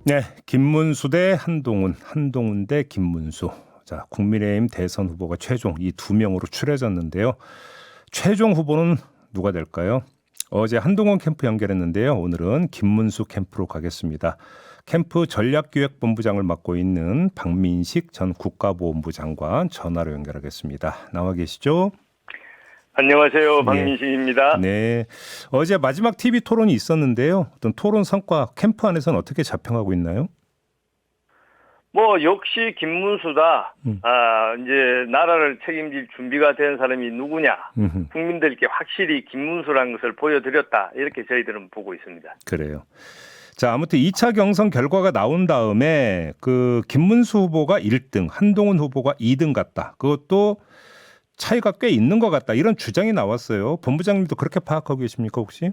네, 김문수 대 한동훈, 한동훈 대 김문수. 자, 국민의힘 대선 후보가 최종 이 두 명으로 추려졌는데요. 최종 후보는 누가 될까요? 어제 한동훈 캠프 연결했는데요. 오늘은 김문수 캠프로 가겠습니다. 캠프 전략기획본부장을 맡고 있는 박민식 전 국가보훈부 장관 전화로 연결하겠습니다. 나와 계시죠? 안녕하세요. 네. 박민식입니다. 네. 어제 마지막 TV 토론이 있었는데요. 어떤 토론 성과 캠프 안에서는 어떻게 자평하고 있나요? 역시 김문수다. 이제 나라를 책임질 준비가 된 사람이 누구냐. 국민들께 확실히 김문수라는 것을 보여드렸다. 이렇게 저희들은 보고 있습니다. 그래요. 자, 아무튼 2차 경선 결과가 나온 다음에 그 김문수 후보가 1등, 한동훈 후보가 2등 같다. 그것도 차이가 꽤 있는 것 같다. 이런 주장이 나왔어요. 본부장님도 그렇게 파악하고 계십니까, 혹시?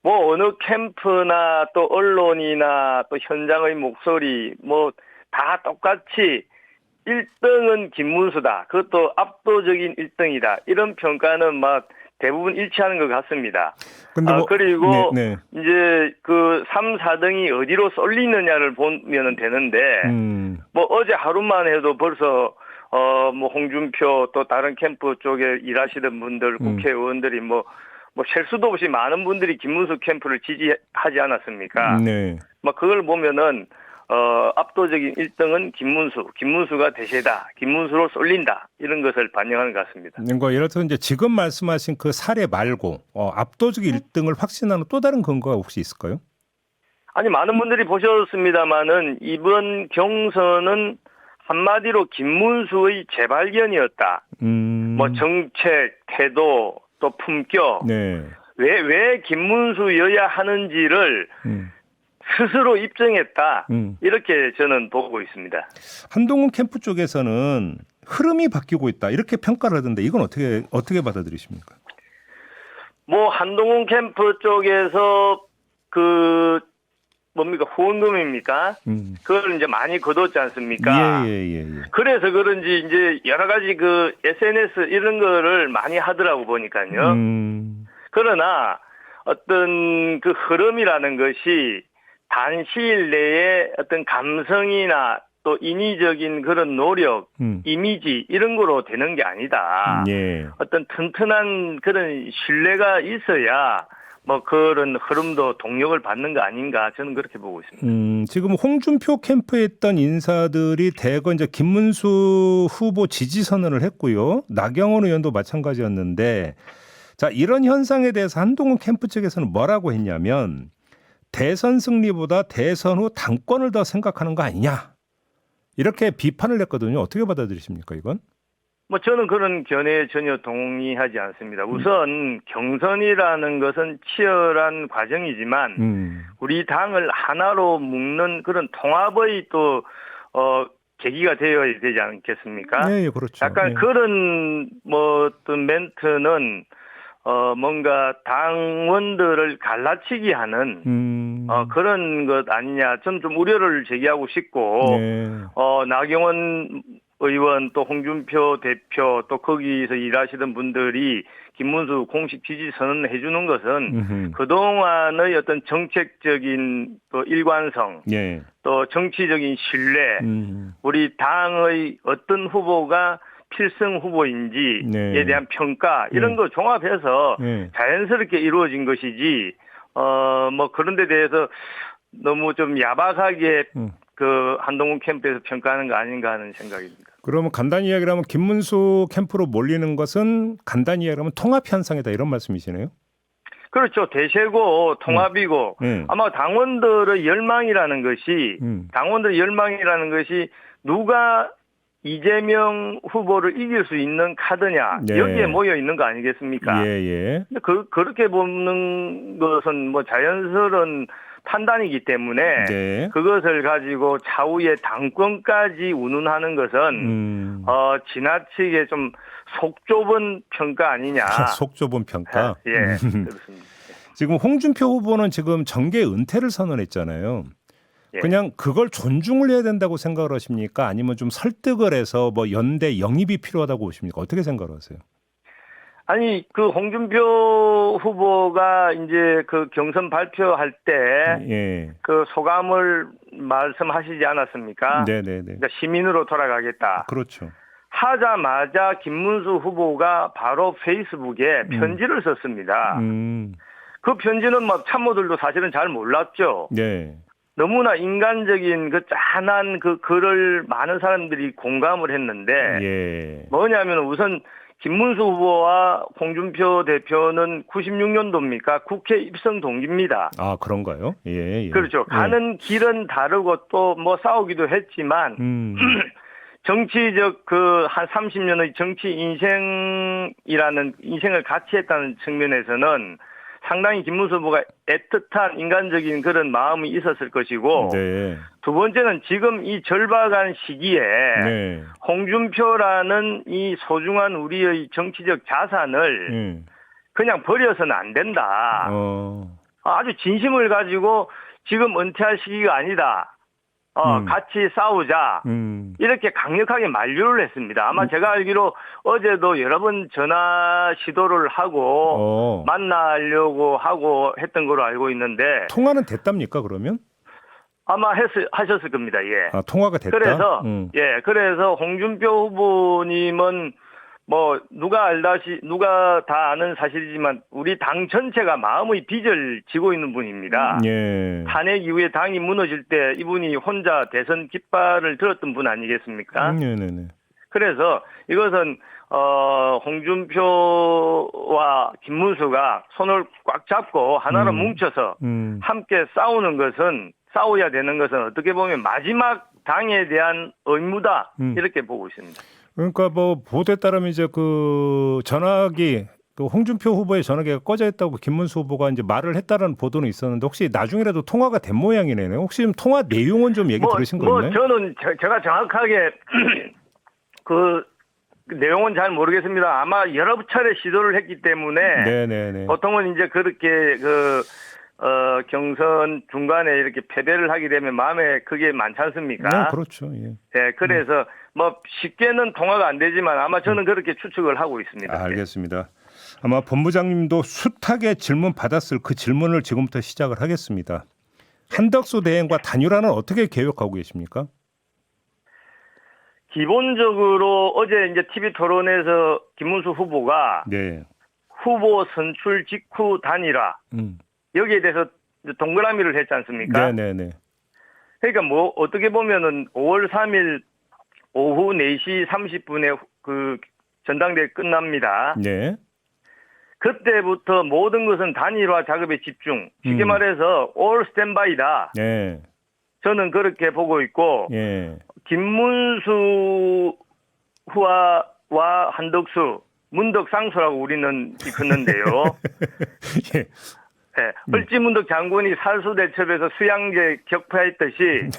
어느 캠프나 또 언론이나 또 현장의 목소리 다 똑같이 1등은 김문수다. 그것도 압도적인 1등이다. 이런 평가는 대부분 일치하는 것 같습니다. 근데 그리고 네. 이제 그 3, 4등이 어디로 쏠리느냐를 보면 되는데 어제 하루만 해도 벌써 홍준표 또 다른 캠프 쪽에 일하시던 분들 국회의원들이 셀 수도 없이 많은 분들이 김문수 캠프를 지지하지 않았습니까? 네. 그걸 보면은 압도적인 1등은 김문수가 대세다. 김문수로 쏠린다. 이런 것을 반영하는 것 같습니다. 예를 들어 이제 지금 말씀하신 그 사례 말고 압도적 1등을 확신하는 또 다른 근거가 혹시 있을까요? 아니, 많은 분들이 보셨습니다마는 이번 경선은 한마디로 김문수의 재발견이었다. 정책, 태도, 또 품격. 네. 왜 김문수여야 하는지를 스스로 입증했다. 이렇게 저는 보고 있습니다. 한동훈 캠프 쪽에서는 흐름이 바뀌고 있다. 이렇게 평가를 하던데 이건 어떻게 받아들이십니까? 한동훈 캠프 쪽에서 후원금입니까? 그걸 이제 많이 거뒀지 않습니까? 예. 그래서 그런지 이제 여러 가지 SNS 이런 거를 많이 하더라고 보니까요. 그러나 어떤 그 흐름이라는 것이 단시일 내에 어떤 감성이나 또 인위적인 그런 노력, 이미지 이런 거로 되는 게 아니다. 예. 어떤 튼튼한 그런 신뢰가 있어야 그런 흐름도 동력을 받는 거 아닌가 저는 그렇게 보고 있습니다. 지금 홍준표 캠프에 있던 인사들이 대거 이제 김문수 후보 지지 선언을 했고요. 나경원 의원도 마찬가지였는데, 자, 이런 현상에 대해서 한동훈 캠프 측에서는 뭐라고 했냐면 대선 승리보다 대선 후 당권을 더 생각하는 거 아니냐, 이렇게 비판을 했거든요. 어떻게 받아들이십니까, 이건? 저는 그런 견해에 전혀 동의하지 않습니다. 우선 경선이라는 것은 치열한 과정이지만 우리 당을 하나로 묶는 그런 통합의 또 계기가 되어야 되지 않겠습니까? 네, 그렇죠. 약간 그런 어떤 멘트는 뭔가 당원들을 갈라치기 하는 그런 것 아니냐. 저는 좀 우려를 제기하고 싶고 나경원 의원 또 홍준표 대표 또 거기서 일하시던 분들이 김문수 공식 지지 선언을 해주는 것은 그동안의 어떤 정책적인 또 일관성, 또 정치적인 신뢰, 우리 당의 어떤 후보가 필승 후보인지에 대한 평가 이런 거 종합해서 자연스럽게 이루어진 것이지 그런 데 대해서 너무 좀 야박하게 한동훈 캠프에서 평가하는 거 아닌가 하는 생각입니다. 그러면 간단히 이야기를 하면 김문수 캠프로 몰리는 것은 간단히 이야기하면 통합 현상이다, 이런 말씀이시네요? 그렇죠. 대세고 통합이고 아마 당원들의 열망이라는 것이 누가 이재명 후보를 이길 수 있는 카드냐, 여기에 모여 있는 거 아니겠습니까? 예. 그렇게 보는 것은 자연스러운 판단이기 때문에 그것을 가지고 차후에 당권까지 운운하는 것은 지나치게 좀 속 좁은 평가 아니냐. 속 좁은 평가. 예, 그렇습니다. 지금 홍준표 후보는 지금 정계 은퇴를 선언했잖아요. 그냥 그걸 존중을 해야 된다고 생각을 하십니까? 아니면 좀 설득을 해서 연대 영입이 필요하다고 보십니까? 어떻게 생각을 하세요? 아니 그 홍준표 후보가 이제 그 경선 발표할 때 그 소감을 말씀하시지 않았습니까? 네네네. 그러니까 시민으로 돌아가겠다. 그렇죠. 하자마자 김문수 후보가 바로 페이스북에 편지를 썼습니다. 그 편지는 막 참모들도 사실은 잘 몰랐죠. 네. 너무나 인간적인 그 짠한 그 글을 많은 사람들이 공감을 했는데 예. 뭐냐면 우선 김문수 후보와 홍준표 대표는 96년도입니까? 국회 입성 동기입니다. 아, 그런가요? 예. 그렇죠. 가는 길은 다르고 또 뭐 싸우기도 했지만 정치적 그 한 30년의 정치 인생을 같이 했다는 측면에서는 상당히 김문수 후보가 애틋한 인간적인 그런 마음이 있었을 것이고 네. 두 번째는 지금 이 절박한 시기에 네. 홍준표라는 이 소중한 우리의 정치적 자산을 그냥 버려서는 안 된다. 아주 진심을 가지고 지금 은퇴할 시기가 아니다. 같이 싸우자. 이렇게 강력하게 만류를 했습니다. 아마 제가 알기로 어제도 여러 번 전화 시도를 하고 만나려고 하고 했던 걸로 알고 있는데. 통화는 됐답니까, 그러면? 아마 하셨을 겁니다. 예. 아, 통화가 됐다? 그래서 홍준표 후보님은 뭐 누가 다 아는 사실이지만 우리 당 전체가 마음의 빚을 지고 있는 분입니다. 예. 탄핵 이후에 당이 무너질 때 이분이 혼자 대선 깃발을 들었던 분 아니겠습니까? 네네네. 그래서 이것은 홍준표와 김문수가 손을 꽉 잡고 하나로 뭉쳐서 함께 싸워야 되는 것은 어떻게 보면 마지막 당에 대한 의무다 이렇게 보고 있습니다. 그러니까 뭐 보도에 따르면 이제 그 전화기 그 홍준표 후보의 전화기가 꺼져 있다고 김문수 후보가 이제 말을 했다라는 보도는 있었는데 혹시 나중이라도 통화가 된 모양이네요. 혹시 좀 통화 내용은 좀 얘기 들으신 거 있나요? 저는 제가 정확하게 그 내용은 잘 모르겠습니다. 아마 여러 차례 시도를 했기 때문에 네네네. 보통은 이제 그렇게 경선 중간에 이렇게 패배를 하게 되면 마음에 그게 많지 않습니까? 네, 그렇죠. 예. 네, 그래서 뭐 쉽게는 통화가 안 되지만 아마 저는 그렇게 추측을 하고 있습니다. 알겠습니다. 아마 본부장님도 숱하게 질문 받았을 그 질문을 지금부터 시작을 하겠습니다. 한덕수 대행과 단일화는 어떻게 계획하고 계십니까? 기본적으로 어제 이제 TV 토론에서 김문수 후보가 후보 선출 직후 단일화 여기에 대해서 동그라미를 했지 않습니까? 네네네. 그러니까 뭐 어떻게 보면은 5월 3일 오후 4시 30분에 그 전당대회 끝납니다. 네. 그때부터 모든 것은 단일화 작업에 집중. 쉽게 말해서 all standby다. 네. 저는 그렇게 보고 있고 김문수와 한덕수, 문덕상수라고 우리는 읽었는데요. 예. 네, 을지문덕 장군이 살수대첩에서 수양제 격파했듯이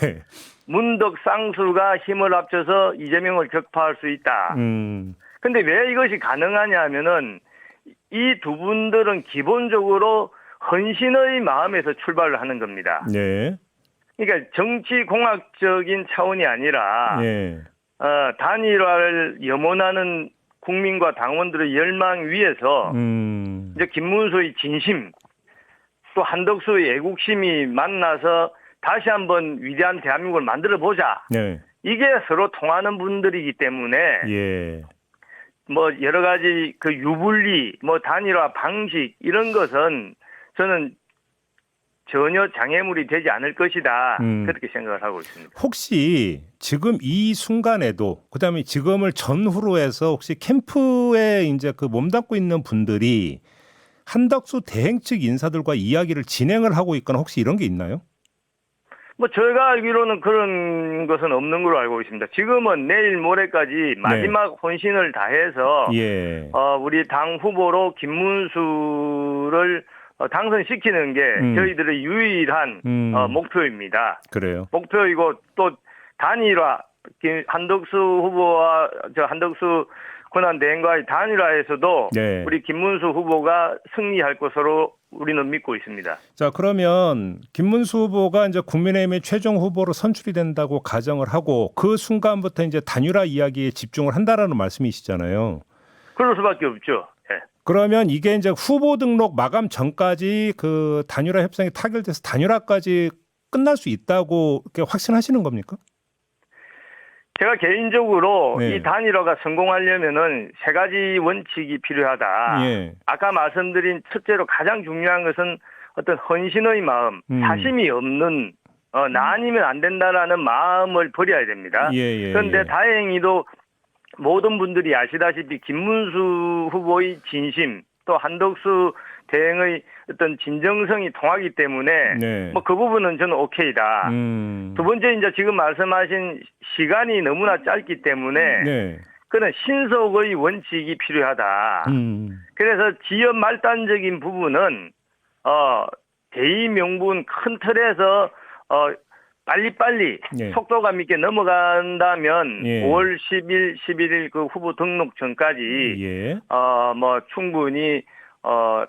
문덕상수가 힘을 합쳐서 이재명을 격파할 수 있다. 근데 왜 이것이 가능하냐 하면은 이 두 분들은 기본적으로 헌신의 마음에서 출발을 하는 겁니다. 네. 그러니까 정치공학적인 차원이 아니라 단일화를 염원하는 국민과 당원들의 열망 위에서 이제 김문수의 진심 또 한덕수의 애국심이 만나서 다시 한번 위대한 대한민국을 만들어보자. 이게 서로 통하는 분들이기 때문에 뭐 여러 가지 그 유불리 뭐 단일화 방식 이런 것은 저는 전혀 장애물이 되지 않을 것이다. 그렇게 생각을 하고 있습니다. 혹시 지금 이 순간에도 그다음에 지금을 전후로 해서 혹시 캠프에 이제 그 몸담고 있는 분들이 한덕수 대행 측 인사들과 이야기를 진행을 하고 있거나 혹시 이런 게 있나요? 뭐 제가 알기로는 그런 것은 없는 걸로 알고 있습니다. 지금은 내일 모레까지 마지막 혼신을 다해서 우리 당 후보로 김문수를 당선시키는 게 저희들의 유일한 목표입니다. 그래요. 목표이고 또 단일화 한덕수 후보와 한덕수 권한대행과의 단일화에서도 우리 김문수 후보가 승리할 것으로 우리는 믿고 있습니다. 자, 그러면 김문수 후보가 이제 국민의힘의 최종 후보로 선출이 된다고 가정을 하고 그 순간부터 이제 단일화 이야기에 집중을 한다라는 말씀이시잖아요. 그럴 수밖에 없죠. 그러면 이게 이제 후보 등록 마감 전까지 그 단일화 협상이 타결돼서 단일화까지 끝날 수 있다고 이렇게 확신하시는 겁니까? 제가 개인적으로 네. 이 단일화가 성공하려면은 세 가지 원칙이 필요하다. 예. 아까 말씀드린 첫째로 가장 중요한 것은 어떤 헌신의 마음, 사심이 없는 나 아니면 안 된다라는 마음을 버려야 됩니다. 그런데 다행히도 모든 분들이 아시다시피 김문수 후보의 진심 또 한덕수 대행의 어떤 진정성이 통하기 때문에 네. 뭐 그 부분은 저는 오케이다. 두 번째 이제 지금 말씀하신 시간이 너무나 짧기 때문에 네. 그는 신속의 원칙이 필요하다. 그래서 지연 말단적인 부분은 대의 명분 큰 틀에서 빨리빨리 예. 속도감 있게 넘어간다면 예. 5월 10일, 11일 그 후보 등록 전까지 예. 뭐 충분히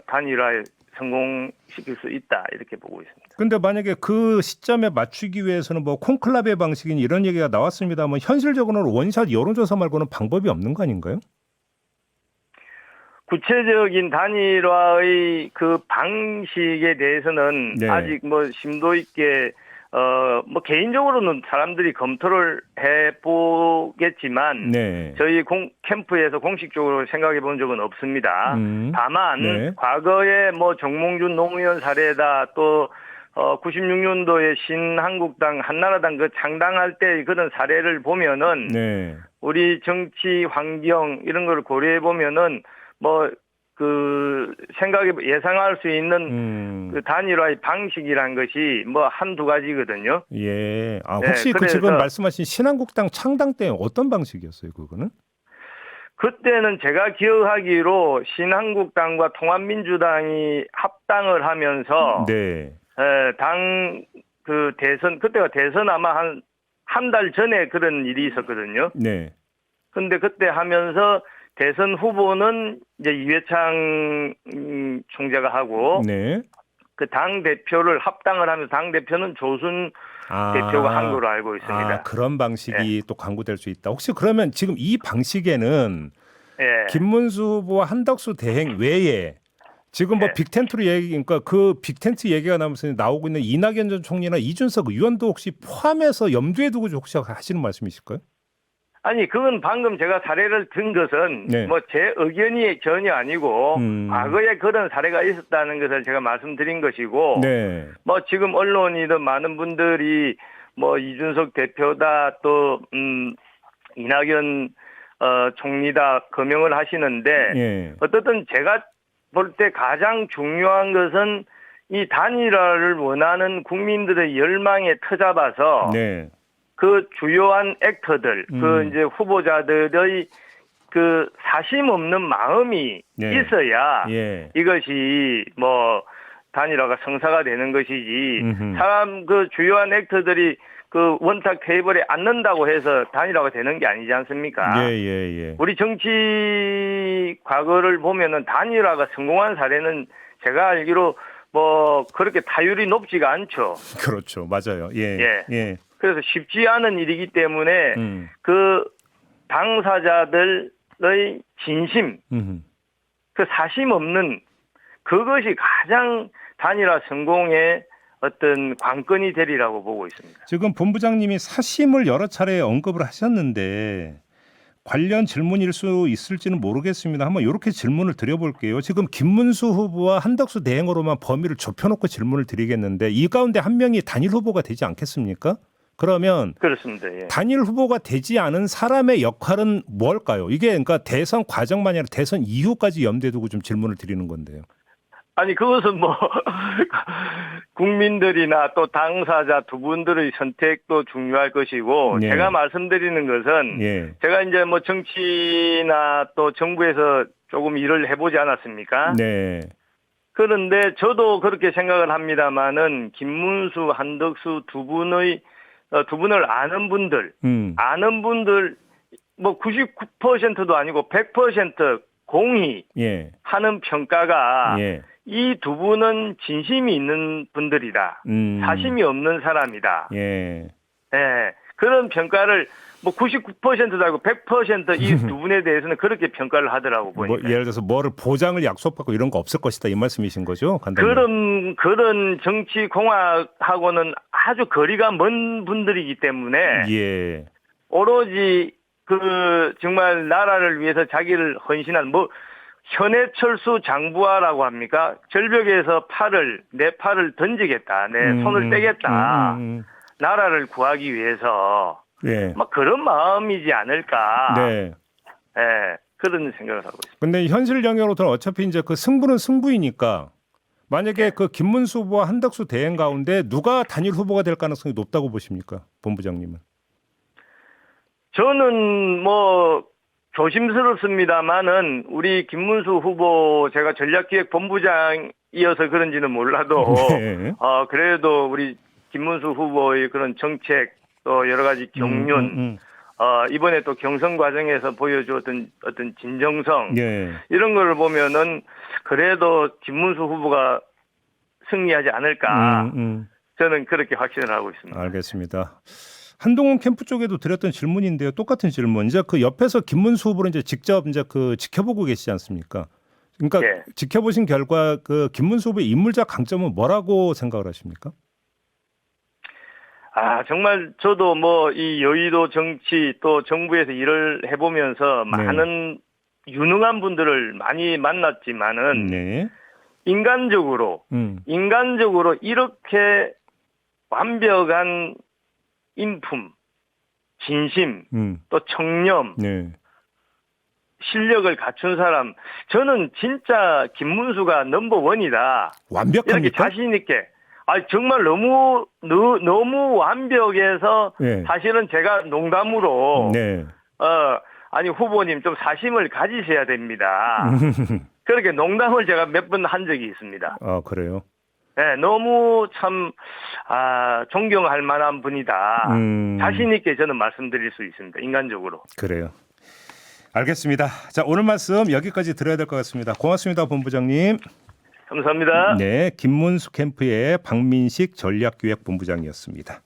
단일화에 성공시킬 수 있다 이렇게 보고 있습니다. 근데 만약에 그 시점에 맞추기 위해서는 뭐 콘클라베 방식인 이런 얘기가 나왔습니다만 현실적으로는 원샷 여론조사 말고는 방법이 없는 거 아닌가요? 구체적인 단일화의 그 방식에 대해서는 네. 아직 뭐 심도 있게 뭐 개인적으로는 사람들이 검토를 해보겠지만 네. 저희 캠프에서 공식적으로 생각해 본 적은 없습니다. 다만 네. 과거에 뭐 정몽준 노무현 사례다 또 96년도에 신한국당 한나라당 그 창당할 때 그런 사례를 보면은 네. 우리 정치 환경 이런 걸 고려해 보면은 뭐 그 생각에 예상할 수 있는 그 단일화의 방식이란 것이 뭐 한두 가지거든요. 예. 아, 혹시 그 지금 말씀하신 신한국당 창당 때 어떤 방식이었어요, 그거는? 그때는 제가 기억하기로 신한국당과 통합민주당이 합당을 하면서 네. 당 그 대선 그때가 대선 아마 한 달 전에 그런 일이 있었거든요. 네. 근데 그때 하면서 대선 후보는 이제 이회창 총재가 하고 네. 그 당 대표를 합당을 하면서 당 대표는 조순 대표가 한 걸로 알고 있습니다. 그런 방식이 또 강구될 수 있다. 혹시 그러면 지금 이 방식에는 김문수 후보와 한덕수 대행 외에 지금 뭐 빅텐트로 얘기, 그러니까 그 빅텐트 얘기가 나오고 있는 이낙연 전 총리나 이준석 의원도 혹시 포함해서 염두에 두고 혹시 하시는 말씀이실까요? 아니, 그건 방금 제가 사례를 든 것은 뭐 제 의견이 전혀 아니고 과거에 그런 사례가 있었다는 것을 제가 말씀드린 것이고 뭐 지금 언론이든 많은 분들이 뭐 이준석 대표다 또 이낙연 총리다 거명을 하시는데 어떻든 제가 볼 때 가장 중요한 것은 이 단일화를 원하는 국민들의 열망에 터잡아서 그 주요한 액터들, 그 이제 후보자들의 그 사심 없는 마음이 있어야 이것이 뭐 단일화가 성사가 되는 것이지 사람 그 주요한 액터들이 그 원탁 테이블에 앉는다고 해서 단일화가 되는 게 아니지 않습니까? 우리 정치 과거를 보면은 단일화가 성공한 사례는 제가 알기로 뭐 그렇게 타율이 높지가 않죠. 그렇죠, 맞아요. 그래서 쉽지 않은 일이기 때문에 그 당사자들의 진심, 그 사심 없는 그것이 가장 단일화 성공의 어떤 관건이 되리라고 보고 있습니다. 지금 본부장님이 사심을 여러 차례 언급을 하셨는데 관련 질문일 수 있을지는 모르겠습니다. 한번 이렇게 질문을 드려볼게요. 지금 김문수 후보와 한덕수 대행으로만 범위를 좁혀놓고 질문을 드리겠는데 이 가운데 한 명이 단일 후보가 되지 않겠습니까? 그러면 그렇습니다. 단일 후보가 되지 않은 사람의 역할은 뭘까요? 이게 그러니까 대선 과정만이 아니라 대선 이후까지 염두에 두고 좀 질문을 드리는 건데요. 아니 그것은 뭐 국민들이나 또 당사자 두 분들의 선택도 중요할 것이고 제가 말씀드리는 것은 제가 이제 뭐 정치나 또 정부에서 조금 일을 해보지 않았습니까? 그런데 저도 그렇게 생각을 합니다만은 김문수, 한덕수 두 분을 아는 분들 뭐 99%도 아니고 100% 공히하는 평가가 이 두 분은 진심이 있는 분들이다. 사심이 없는 사람이다. 그런 평가를 뭐 99%도 아니고 100%이 두 분에 대해서는 그렇게 평가를 하더라고 보니까. 뭐 예를 들어서 뭐를 보장을 약속받고 이런 거 없을 것이다 이 말씀이신 거죠? 간단히. 그런 정치 공학하고는 아주 거리가 먼 분들이기 때문에 예. 오로지 정말 나라를 위해서 자기를 헌신한 현해철수 장부하라고 합니까? 절벽에서 내 팔을 던지겠다, 내 손을 떼겠다, 나라를 구하기 위해서. 예. 막 그런 마음이지 않을까. 네. 예, 그런 생각을 하고 있습니다. 근데 현실 영역으로는 어차피 이제 그 승부는 승부이니까 만약에 그 김문수 후보와 한덕수 대행 가운데 누가 단일 후보가 될 가능성이 높다고 보십니까, 본부장님은? 저는 조심스럽습니다만은 우리 김문수 후보 제가 전략기획본부장이어서 그런지는 몰라도 네. 그래도 우리 김문수 후보의 그런 정책 또 여러 가지 경륜 이번에 또 경선 과정에서 보여주었던 어떤 진정성 예. 이런 걸 보면은 그래도 김문수 후보가 승리하지 않을까 저는 그렇게 확신을 하고 있습니다. 알겠습니다. 한동훈 캠프 쪽에도 드렸던 질문인데요. 똑같은 질문. 이제 그 옆에서 김문수 후보를 이제 직접 이제 지켜보고 계시지 않습니까? 그러니까 예. 지켜보신 결과 그 김문수 후보의 인물적 강점은 뭐라고 생각을 하십니까? 정말 저도 이 여의도 정치 또 정부에서 일을 해보면서 많은 유능한 분들을 많이 만났지만은 네. 인간적으로 이렇게 완벽한 인품, 진심, 또 청렴, 네. 실력을 갖춘 사람, 저는 진짜 김문수가 넘버원이다. 완벽합니까? 이렇게 자신 있게. 정말 너무 완벽해서 네. 사실은 제가 농담으로 네. 후보님 좀 사심을 가지셔야 됩니다. 그렇게 농담을 제가 몇 번 한 적이 있습니다. 그래요? 네, 너무 참 존경할 만한 분이다. 자신 있게 저는 말씀드릴 수 있습니다. 인간적으로. 그래요. 알겠습니다. 자, 오늘 말씀 여기까지 들어야 될 것 같습니다. 고맙습니다, 본부장님. 감사합니다. 네, 김문수 캠프의 박민식 전략기획본부장이었습니다.